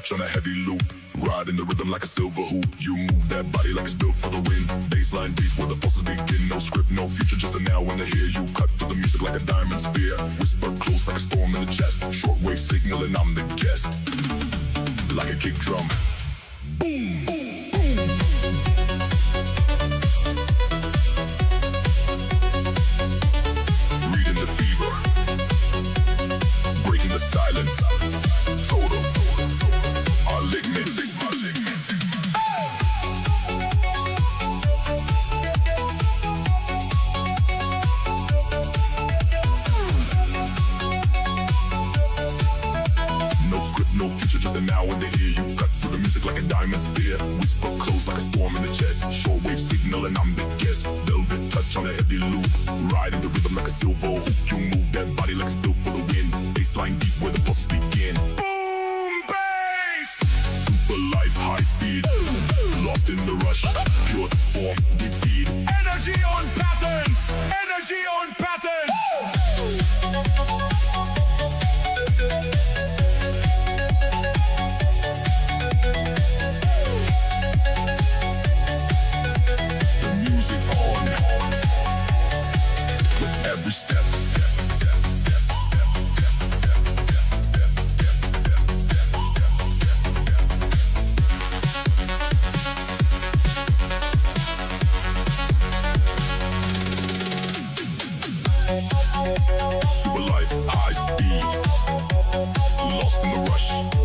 touch on a heavy loop. Riding the rhythm like a silver hoop. You move that body like it's built for the wind. Baseline deep where the pulses begin. No script, no future, just the now and the here. You cut through the music like a diamond spear. Whisper close like a storm in the chest. Shortwave signaling I'm the guest. Like a kick drum. Boom, boom, boom. Reading the fever. Breaking the silence. Total. Our ligament. No script, no future, just the now and the here. You cut through the music like a diamond spear. Whisper close like a storm in the chest. Shortwave signal and I'm the guest. Velvet touch on a heavy loop. Riding the rhythm like a silver hoop. You move that body like it's built for the wind. Baseline deep where the pulses begin. Boom, bass! Super life, high speed. Lost in the rush. Pure form, deep feed. Energy on patterns! Energy on patterns! Every step. Super life, high speed. Lost in the rush.